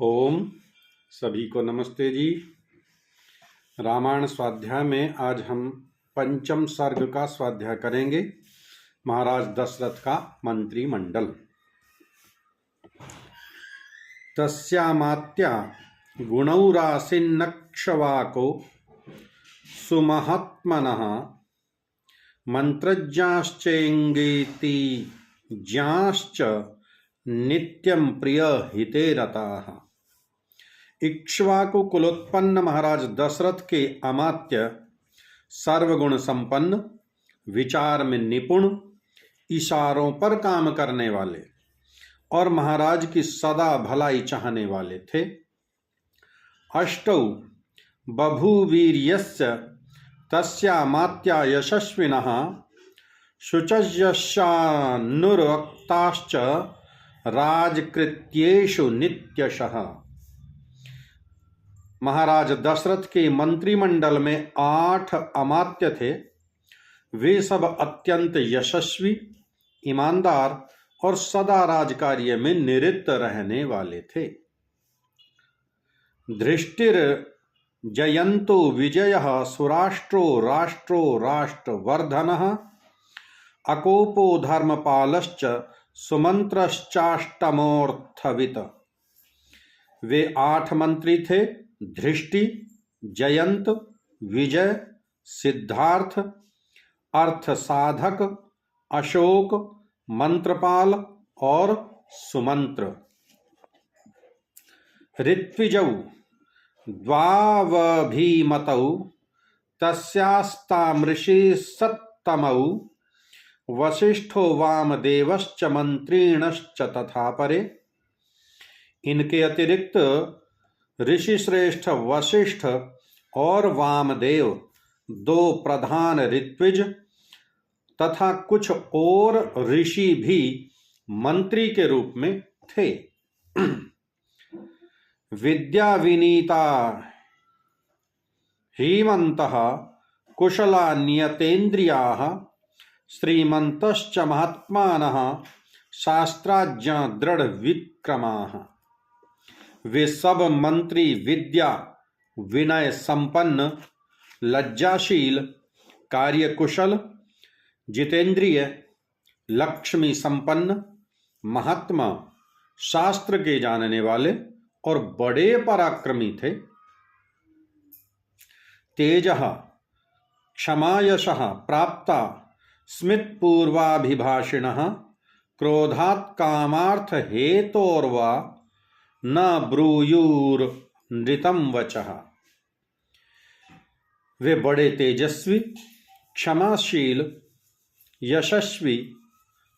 ओम सभी को नमस्ते जी। रामायण स्वाध्याय में आज हम पंचम सर्ग का स्वाध्याय करेंगे। महाराज दशरथ का मंत्रिमंडल। तस्यामात्या गुणौरासिन्नक्षवाको सुमहात्मनः मंत्रज्ञाश्चेङ्गेति ज्ञाश्च नित्यं प्रिय हिते रताः। इक्ष्वाकु कुलोत्पन्न महाराज दशरथ के अमात्य सर्वगुण संपन्न, विचार में निपुण, इशारों पर काम करने वाले और महाराज की सदा भलाई चाहने वाले थे। अष्टौ बभूवीर्यस्य तस्यामात्या यशस्विनः शुचयशानुरक्ताश्च राजकृत्येषु नित्यशः। महाराज दशरथ के मंत्रिमंडल में 8 अमात्य थे। वे सब अत्यंत यशस्वी, ईमानदार और सदा राजकार्य में निरत रहने वाले थे। धृष्टिर जयंतो विजयः सुराष्ट्रो राष्ट्रो राष्ट्रवर्धनः अकोपो धर्मपालश्च सुमंत्रश्चाष्टमोऽर्थवित्। वे 8 मंत्री थे। धृष्टि, जयंत, विजय, सिद्धार्थ, अर्थ साधक, अशोक, मंत्रपाल और सुमंत्र। ऋत्विजौ द्वावभिमतौ तस्यास्तामृषि सत्तमौ वसिष्ठो वामदेवश्च मंत्रीणश्च तथा परे। इनके अतिरिक्त ऋषि श्रेष्ठ वशिष्ठ और वामदेव, 2 प्रधान ऋत्विज तथा कुछ और ऋषि भी मंत्री के रूप में थे। विद्या विनीता हीमंतः कुशला नियतेन्द्रियाः श्रीमंतश्च महात्मानः शास्त्राज्ञा दृढ़ विक्रमाः। वे सब मंत्री विद्या, विनय संपन्न, लज्जाशील, कार्यकुशल, जितेंद्रिय, लक्ष्मी संपन्न, महात्मा, शास्त्र के जानने वाले और बड़े पराक्रमी थे। तेजः क्षमायशः प्राप्ता स्मितपूर्वाभिभाषिणः क्रोधात् कामार्थ हेतोर्वा न ब्रूयुर्नृतं वचः। वे बड़े तेजस्वी, क्षमाशील, यशस्वी,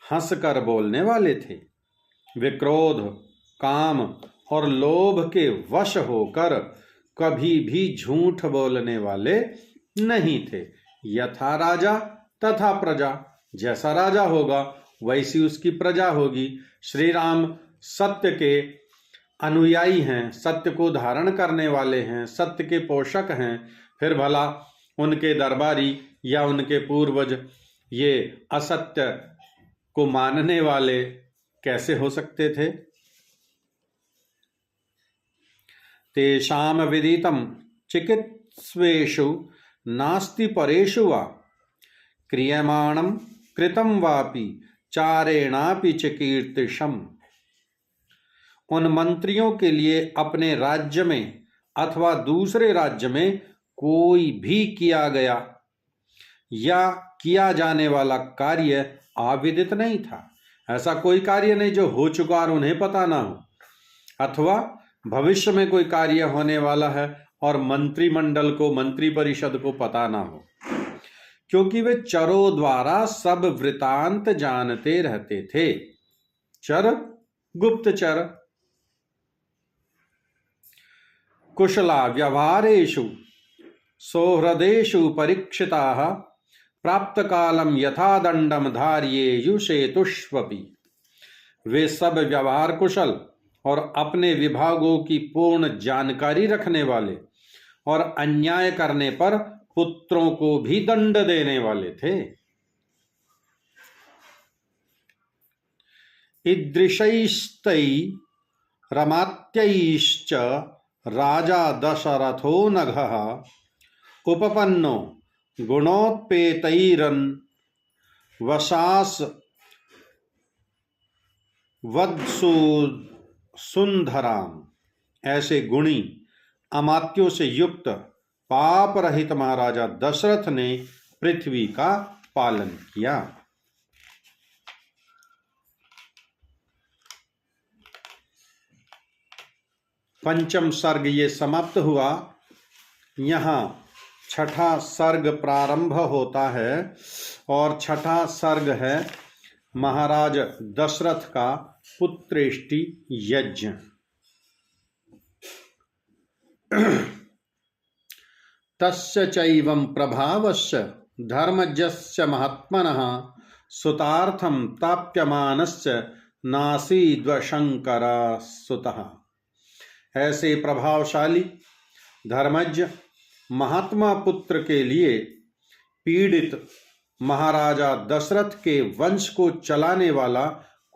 हंसकर बोलने वाले थे। वे क्रोध, काम और लोभ के वश होकर कभी भी झूठ बोलने वाले नहीं थे। यथा राजा तथा प्रजा, जैसा राजा होगा वैसी उसकी प्रजा होगी। श्री राम सत्य के अनुयायी हैं, सत्य को धारण करने वाले हैं, सत्य के पोषक हैं। फिर भला उनके दरबारी या उनके पूर्वज ये असत्य को मानने वाले कैसे हो सकते थे? तेषां विदितं चिकित्स्वेषु नास्ति परेषु वा क्रियमाणं कृतं वापि चारेणापि च कीर्तिशम्। उन मंत्रियों के लिए अपने राज्य में अथवा दूसरे राज्य में कोई भी किया गया या किया जाने वाला कार्य अविदित नहीं था। ऐसा कोई कार्य नहीं जो हो चुका और उन्हें पता ना हो, अथवा भविष्य में कोई कार्य होने वाला है और मंत्रिमंडल को, मंत्री परिषद को पता ना हो, क्योंकि वे चरों द्वारा सब वृतांत जानते रहते थे। चर, गुप्तचर। कुशला व्यवहारेषु सौहृदेषु परीक्षिताः प्राप्त कालम यथा दंडम धार्येयुषेतुष्वपि। वे सब व्यवहार कुशल और अपने विभागों की पूर्ण जानकारी रखने वाले और अन्याय करने पर पुत्रों को भी दंड देने वाले थे। ईदृशैस्तै रमात्यैश्च राजा दशरथो नघः उपपन्नो गुणोत्पेतैरन् वशास वत्सु सुंदराम। ऐसे गुणी अमात्यों से युक्त पाप रहित महाराजा दशरथ ने पृथ्वी का पालन किया। पंचम सर्ग ये समाप्त हुआ। यहाँ छठा सर्ग प्रारंभ होता है और छठा सर्ग है महाराज दशरथ का पुत्रेष्टि यज्ञ। तस्य चैवं प्रभावस्य धर्मज्ञस्य महात्मनः सुतार्थं ताप्यमानस्य नासीद्वशंकर सुतः। ऐसे प्रभावशाली धर्मज्ञ महात्मा पुत्र के लिए पीड़ित महाराजा दशरथ के वंश को चलाने वाला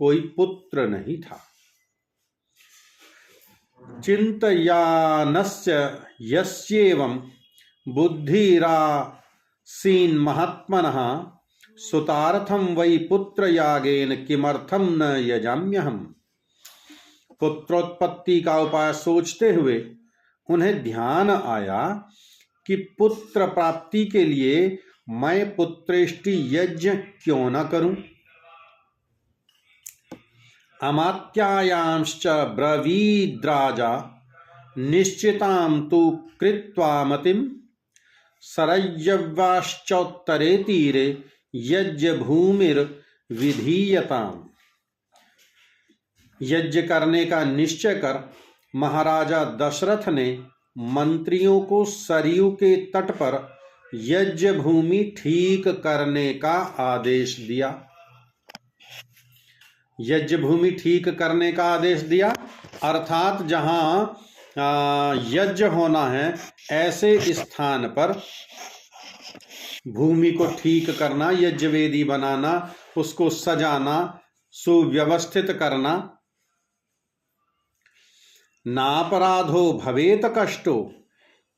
कोई पुत्र नहीं था। चिंतयानस्य यस्येवं बुद्धिरासीन महात्मनः सुतार्थं वै पुत्रयागेन किमर्थं न यजाम्यहम्। पुत्रोत्पत्ति का उपाय सोचते हुए उन्हें ध्यान आया कि पुत्र प्राप्ति के लिए मैं पुत्रेष्टि यज्ञ क्यों न करूं। अमात्यायांश्च ब्रवीद्राजा निश्चितां तु कृत्वा मतिं सरय्यवाश्चोत्तरे तीरे यज्ञ भूमिर विधीयताम्। यज्ञ करने का निश्चय कर महाराजा दशरथ ने मंत्रियों को सरयू के तट पर यज्ञ भूमि ठीक करने का आदेश दिया। यज्ञ भूमि ठीक करने का आदेश दिया अर्थात जहां यज्ञ होना है ऐसे स्थान पर भूमि को ठीक करना, यज्ञ वेदी बनाना, उसको सजाना, सुव्यवस्थित करना। नापराधो भवेत कष्टो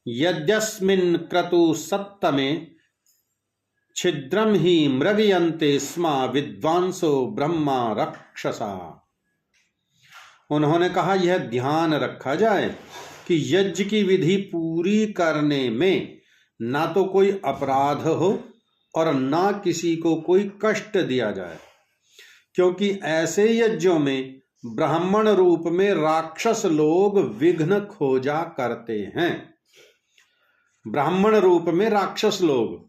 यद्यस्मिन् क्रतु सत्तमे छिद्रम ही मृगयन्ते स्म विद्वांसो ब्रह्मा रक्षसा। उन्होंने कहा यह ध्यान रखा जाए कि यज्ञ की विधि पूरी करने में ना तो कोई अपराध हो और ना किसी को कोई कष्ट दिया जाए, क्योंकि ऐसे यज्ञों में ब्राह्मण रूप में राक्षस लोग विघ्न खोजा करते हैं। ब्राह्मण रूप में राक्षस लोग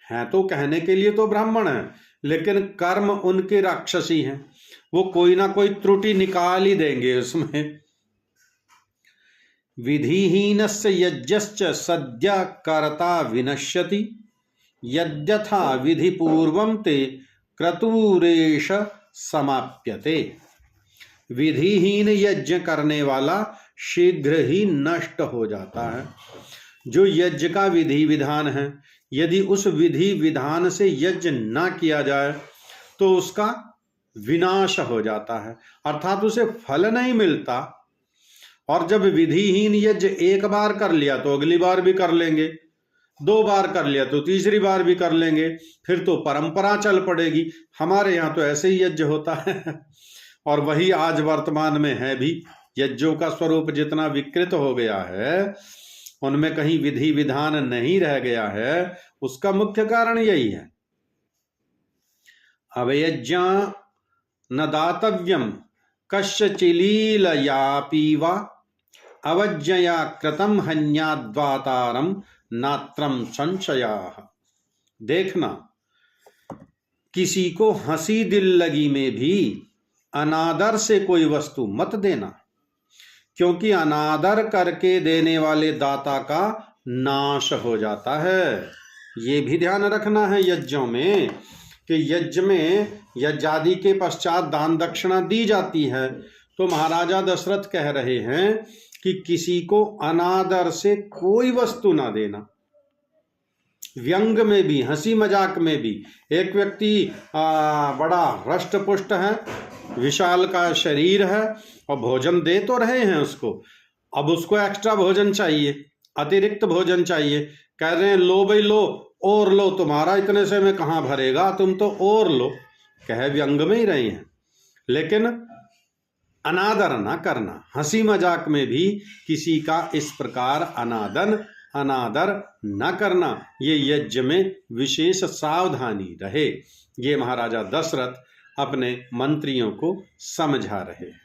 हैं तो कहने के लिए तो ब्राह्मण हैं, लेकिन कर्म उनके राक्षसी हैं। वो कोई ना कोई त्रुटि निकाल ही देंगे उसमें। विधिहीनस्य यज्ञश्च सद्य कर्ता विनश्यति यद्यथा विधि पूर्वं ते क्रतुरेश समाप्यते। विधिहीन यज्ञ करने वाला शीघ्र ही नष्ट हो जाता है। जो यज्ञ का विधि विधान है, यदि उस विधि विधान से यज्ञ ना किया जाए तो उसका विनाश हो जाता है, अर्थात उसे फल नहीं मिलता। और जब विधिहीन यज्ञ एक बार कर लिया तो अगली बार भी कर लेंगे, 2 बार कर लिया तो तीसरी बार भी कर लेंगे, फिर तो परंपरा चल पड़ेगी। हमारे यहाँ तो ऐसे ही यज्ञ होता है और वही आज वर्तमान में है भी। यज्ञों का स्वरूप जितना विकृत हो गया है, उनमें कहीं विधि विधान नहीं रह गया है, उसका मुख्य कारण यही है। अवयज्ञ न दातव्यम कश्चिलीलयापि वा अवज्ञया कृतं हन्याद्वातारं नात्रं संशयाः। देखना, किसी को हंसी दिल लगी में भी अनादर से कोई वस्तु मत देना, क्योंकि अनादर करके देने वाले दाता का नाश हो जाता है। ये भी ध्यान रखना है यज्ञों में कि यज्ञ में यज्ञादि के पश्चात दान दक्षिणा दी जाती है। तो महाराजा दशरथ कह रहे हैं कि किसी को अनादर से कोई वस्तु ना देना। व्यंग में भी, हंसी मजाक में भी, एक व्यक्ति बड़ा हृष्ट पुष्ट है विशाल का शरीर है और भोजन दे तो रहे हैं उसको, अब उसको एक्स्ट्रा भोजन चाहिए, अतिरिक्त भोजन चाहिए। कह रहे हैं लो भाई लो, और लो, तुम्हारा इतने से में कहाँ भरेगा, तुम तो और लो। कह व्यंग में ही रहे हैं, लेकिन अनादर ना करना, हंसी मजाक में भी किसी का इस प्रकार अनादर न करना, ये यज्ञ में विशेष सावधानी रहे। ये महाराजा दशरथ अपने मंत्रियों को समझा रहे हैं।